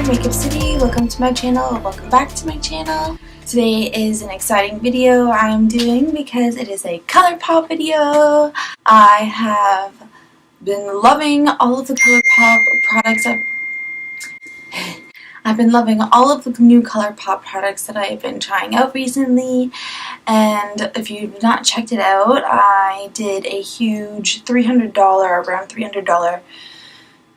Makeup City. Welcome to my channel. Welcome back to my channel. Today is an exciting video I'm doing because it is a Colourpop video. I have been loving all of the Colourpop products. I've been loving all of the new Colourpop products that I've been trying out recently, and if you've not checked it out, I did a huge around $300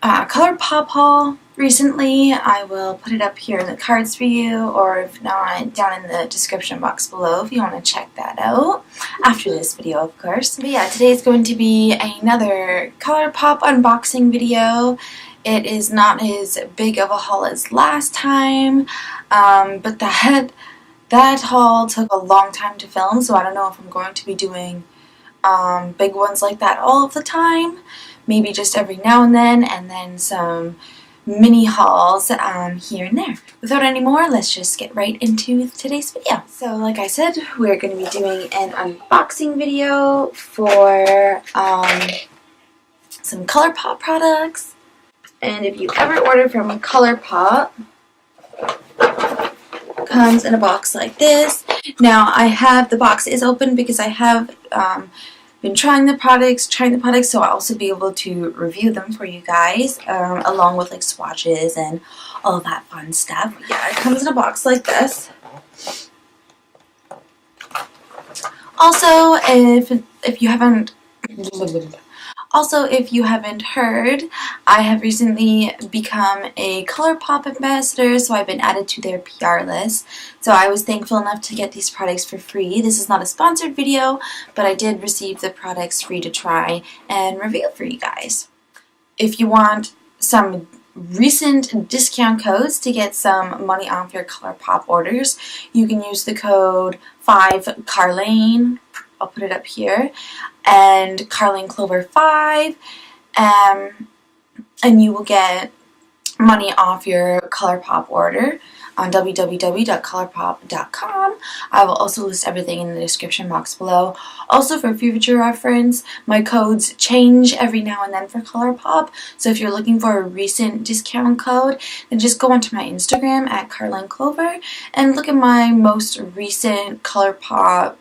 Colourpop haul recently. I will put it up here in the cards for you, or if not, down in the description box below if you want to check that out after this video, of course. But yeah, today is going to be another Colourpop unboxing video. It is not as big of a haul as last time, but that haul took a long time to film, so I don't know if I'm going to be doing big ones like that all of the time. Maybe just every now and then some mini hauls here and there. Without any more, let's just get right into today's video. So like I said, we're going to be doing an unboxing video for some Colourpop products. And if you ever order from Colourpop, it comes in a box like this. Now the box is open because I have been trying the products, so I'll also be able to review them for you guys, along with like swatches and all of that fun stuff. Yeah, it comes in a box like this. Also, if you haven't heard, I have recently become a Colourpop ambassador, so I've been added to their PR list. So I was thankful enough to get these products for free. This is not a sponsored video, but I did receive the products free to try and review for you guys. If you want some recent discount codes to get some money off your Colourpop orders, you can use the code 5Carlane. I'll put it up here, and Carlane Clover 5, and you will get money off your Colourpop order on www.colourpop.com. I will also list everything in the description box below. Also, for future reference, my codes change every now and then for Colourpop, so if you're looking for a recent discount code, then just go onto my Instagram at Carlane Clover and look at my most recent Colourpop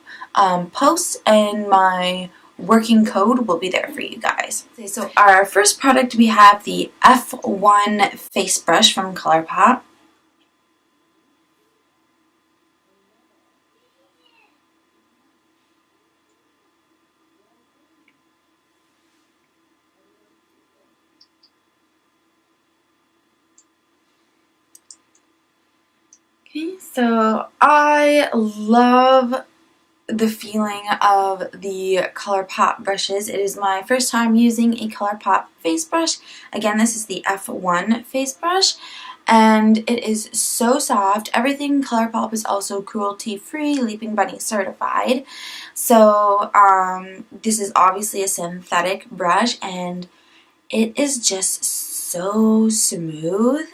posts, and my working code will be there for you guys. Okay, so our first product, we have the F1 face brush from Colourpop. Okay, so I love the feeling of the Colourpop brushes. It is my first time using a Colourpop face brush. Again, this is the F1 face brush, and it is so soft. Everything Colourpop is also cruelty-free, Leaping Bunny certified. So this is obviously a synthetic brush, and it is just so smooth.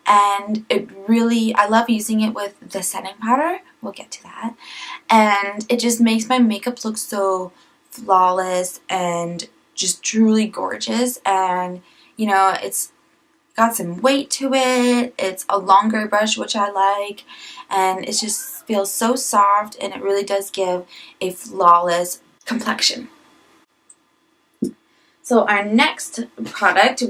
And I love using it with the setting powder. We'll get to that. And it just makes my makeup look so flawless and just truly gorgeous. And, you know, it's got some weight to it. It's a longer brush, which I like. And it just feels so soft, and it really does give a flawless complexion. So our next product, I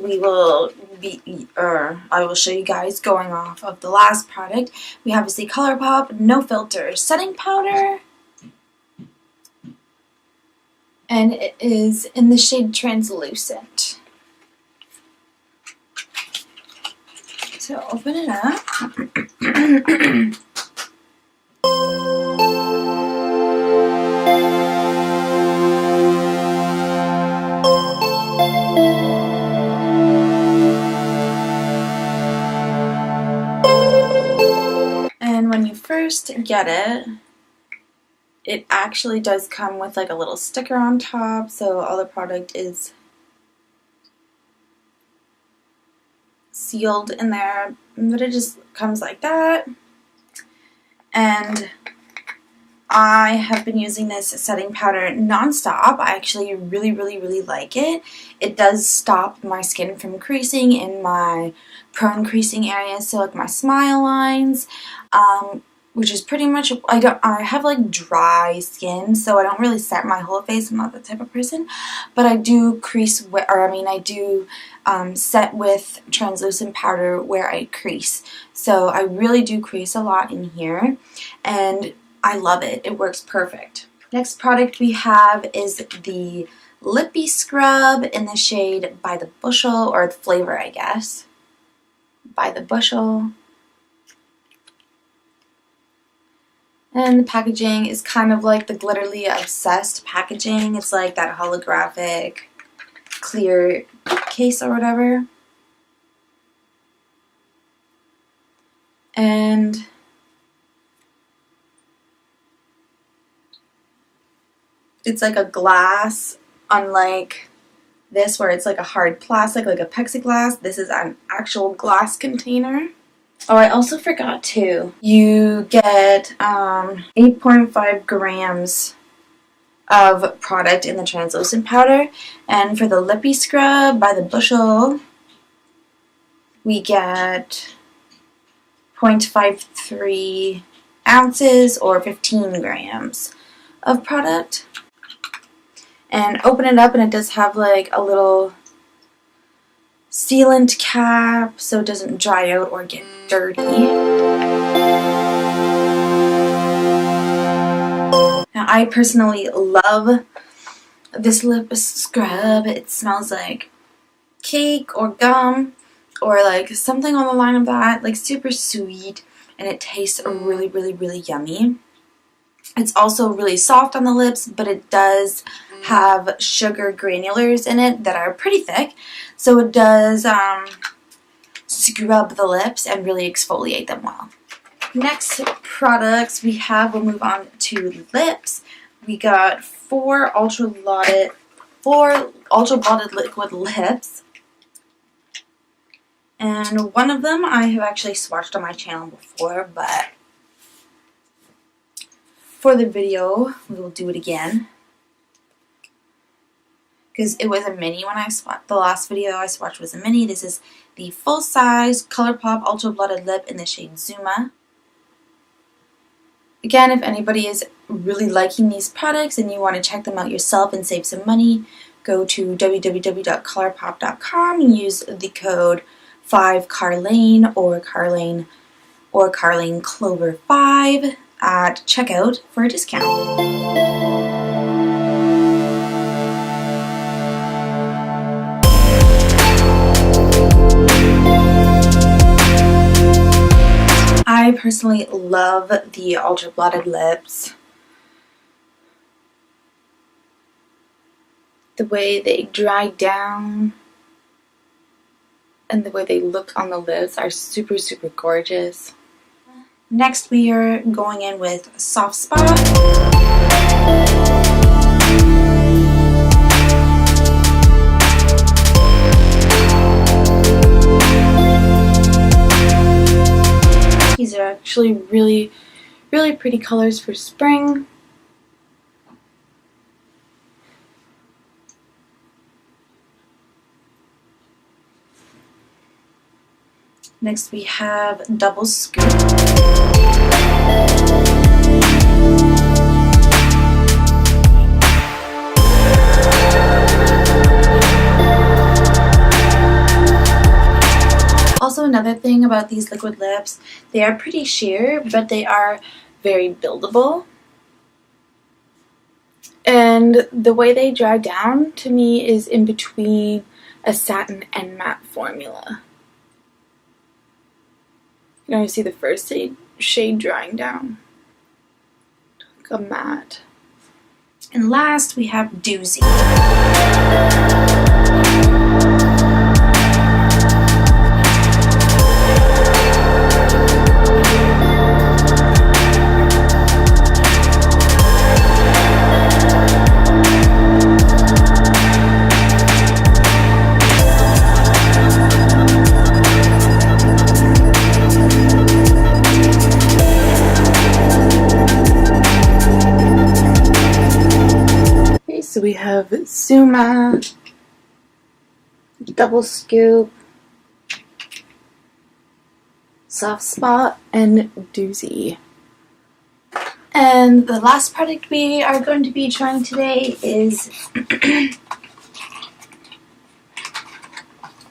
will show you guys going off of the last product. We have the Colourpop No Filter Setting Powder. And it is in the shade Translucent. So open it up. And when you first get it, it actually does come with like a little sticker on top, so all the product is sealed in there, but it just comes like that. And I have been using this setting powder non-stop. I actually really like it. It does stop my skin from creasing in my prone creasing areas, so like my smile lines, which is pretty much, I have like dry skin, so I don't really set my whole face. I'm not that type of person, but I do crease, I do set with translucent powder where I crease. So I really do crease a lot in here, and I love it. It works perfect. Next product we have is the Lippy Scrub in the shade By the Bushel, or the flavor, I guess. By the Bushel. And the packaging is kind of like the Glitterly Obsessed packaging. It's like that holographic clear case or whatever. And it's like a glass, unlike this where it's like a hard plastic, like a plexiglass. This is an actual glass container. Oh, I also forgot too. You get 8.5 grams of product in the translucent powder. And for the Lippy Scrub by the Bushel, we get 0.53 ounces or 15 grams of product. And open it up, and it does have like a little sealant cap so it doesn't dry out or get dirty. Now, I personally love this lip scrub. It smells like cake or gum or like something on the line of that, like super sweet, and it tastes really yummy. It's also really soft on the lips, but it does have sugar granulars in it that are pretty thick, so it does scrub the lips and really exfoliate them well. Next products we have, we'll move on to lips. We got four ultra blotted liquid lips, and one of them I have actually swatched on my channel before, but for the video we will do it again, because it was a mini when I swatched. The last video I swatched was a mini. This is the full-size Colourpop Ultra Blotted Lip in the shade Zuma. Again, if anybody is really liking these products and you want to check them out yourself and save some money, go to www.colourpop.com and use the code 5Carlane or Carlane Clover 5 at checkout for a discount. I personally love the Ultra Blotted Lips. The way they dry down and the way they look on the lips are super gorgeous. Next we are going in with Soft Spot. These are actually really pretty colors for spring. Next we have Double Scoop. Also, another thing about these liquid lips, they are pretty sheer, but they are very buildable. And the way they dry down to me is in between a satin and matte formula. You know, you see the first shade drying down like a matte. And last we have Doozy. Suma, Double Scoop, Soft Spot, and Doozy. And the last product we are going to be trying today is,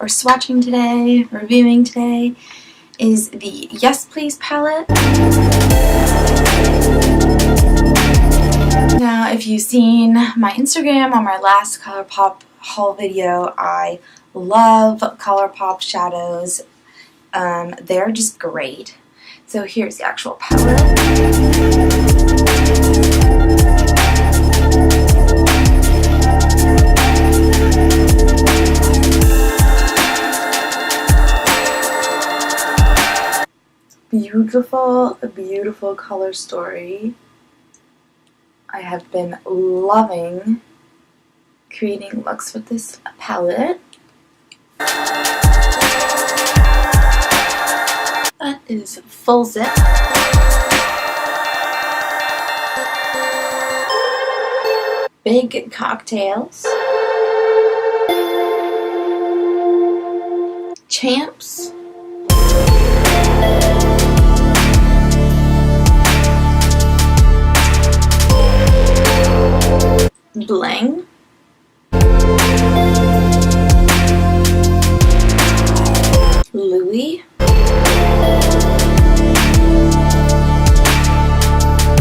or swatching today, reviewing today, is the Yes Please palette. Now, if you've seen my Instagram on my last Colourpop haul video, I love Colourpop shadows. They're just great. So here's the actual palette. Beautiful, beautiful color story. I have been loving creating looks with this palette. That is full zip. Big cocktails. Champs. Bling. Louis.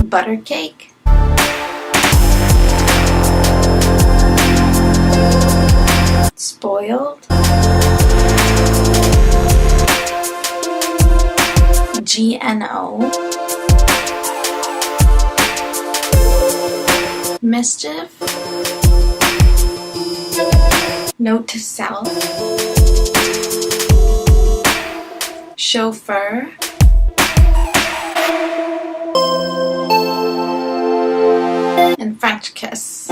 Butter cake. Spoiled. GNO. Mischief. Note to self. Chauffeur. And French kiss.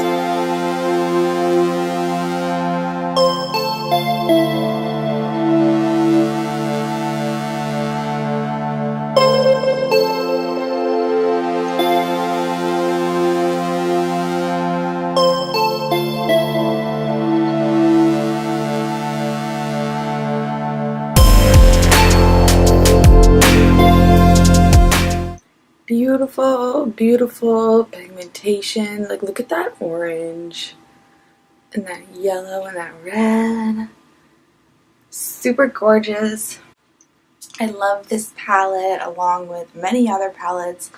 Beautiful, beautiful pigmentation. Like, look at that orange and that yellow and that red. Super gorgeous. I love this palette along with many other palettes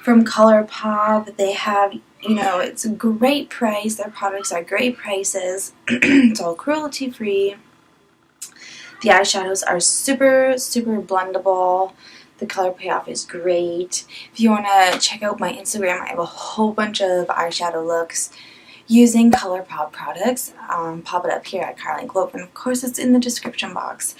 from Colourpop. They have, it's a great price. Their products are great prices. It's all cruelty free. The eyeshadows are super, super blendable. The color payoff is great. If you want to check out my Instagram, I have a whole bunch of eyeshadow looks using Colourpop products. Pop it up here at Carling Clover, and of course it's in the description box.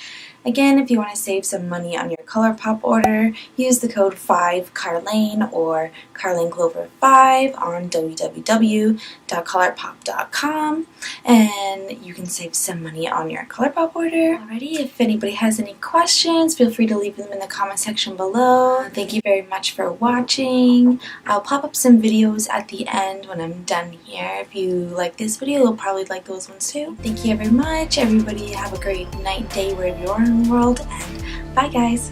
Again, if you want to save some money on your Colourpop order, use the code 5CARLANE or CarlaneClover5 on www.colourpop.com, and you can save some money on your Colourpop order. Alrighty, if anybody has any questions, feel free to leave them in the comment section below. Thank you very much for watching. I'll pop up some videos at the end when I'm done here. If you like this video, you'll probably like those ones too. Thank you very much. Everybody have a great night, day, wherever you are in the world, and bye guys.